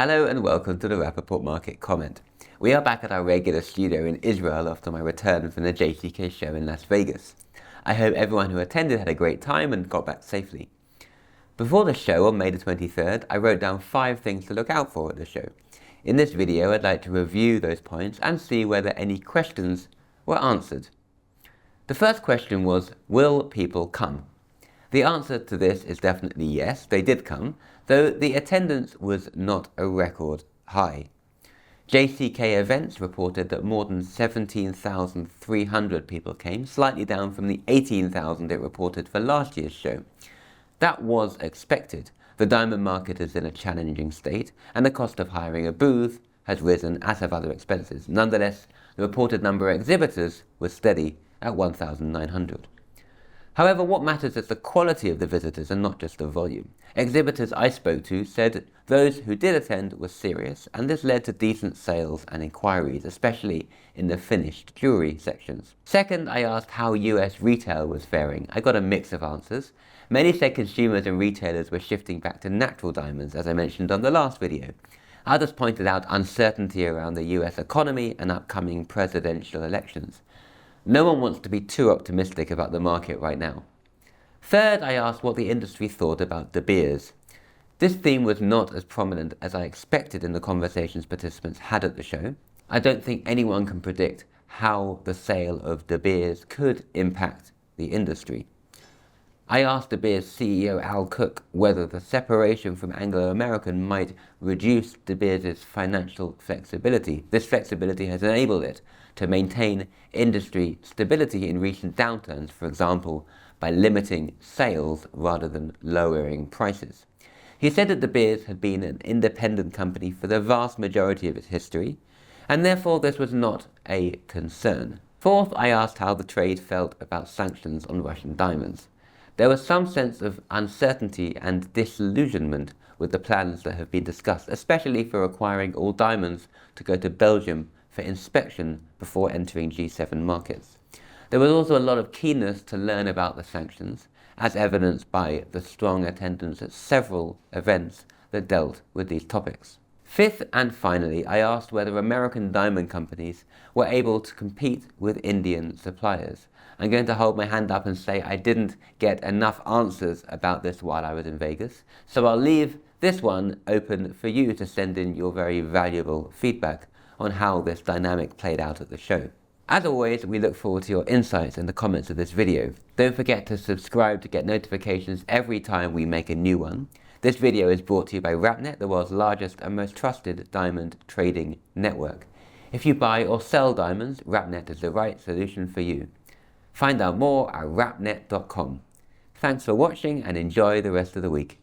Hello and welcome to the Rapaport Market Comment. We are back at our regular studio in Israel after my return from the JCK show in Las Vegas. I hope everyone who attended had a great time and got back safely. Before the show on May the 23rd, I wrote down 5 things to look out for at the show. In this video, I'd like to review those points and see whether any questions were answered. The first question was, will people come? The answer to this is definitely yes, they did come, though the attendance was not a record high. JCK Events reported that more than 17,300 people came, slightly down from the 18,000 it reported for last year's show. That was expected. The diamond market is in a challenging state, and the cost of hiring a booth has risen, as have other expenses. Nonetheless, the reported number of exhibitors was steady at 1,900. However, what matters is the quality of the visitors and not just the volume. Exhibitors I spoke to said those who did attend were serious, and this led to decent sales and inquiries, especially in the finished jewelry sections. Second, I asked how US retail was faring. I got a mix of answers. Many said consumers and retailers were shifting back to natural diamonds, as I mentioned on the last video. Others pointed out uncertainty around the US economy and upcoming presidential elections. No one wants to be too optimistic about the market right now. Third, I asked what the industry thought about De Beers. This theme was not as prominent as I expected in the conversations participants had at the show. I don't think anyone can predict how the sale of De Beers could impact the industry. I asked De Beers CEO Al Cook whether the separation from Anglo-American might reduce De Beers' financial flexibility. This flexibility has enabled it to maintain industry stability in recent downturns, for example, by limiting sales rather than lowering prices. He said that De Beers had been an independent company for the vast majority of its history, and therefore this was not a concern. Fourth, I asked how the trade felt about sanctions on Russian diamonds. There was some sense of uncertainty and disillusionment with the plans that have been discussed, especially for requiring all diamonds to go to Belgium for inspection before entering G7 markets. There was also a lot of keenness to learn about the sanctions, as evidenced by the strong attendance at several events that dealt with these topics. Fifth and finally, I asked whether American diamond companies were able to compete with Indian suppliers. I'm going to hold my hand up and say I didn't get enough answers about this while I was in Vegas, so I'll leave this one open for you to send in your very valuable feedback on how this dynamic played out at the show. As always, we look forward to your insights in the comments of this video. Don't forget to subscribe to get notifications every time we make a new one. This video is brought to you by RapNet, the world's largest and most trusted diamond trading network. If you buy or sell diamonds, RapNet is the right solution for you. Find out more at rapnet.com. Thanks for watching and enjoy the rest of the week.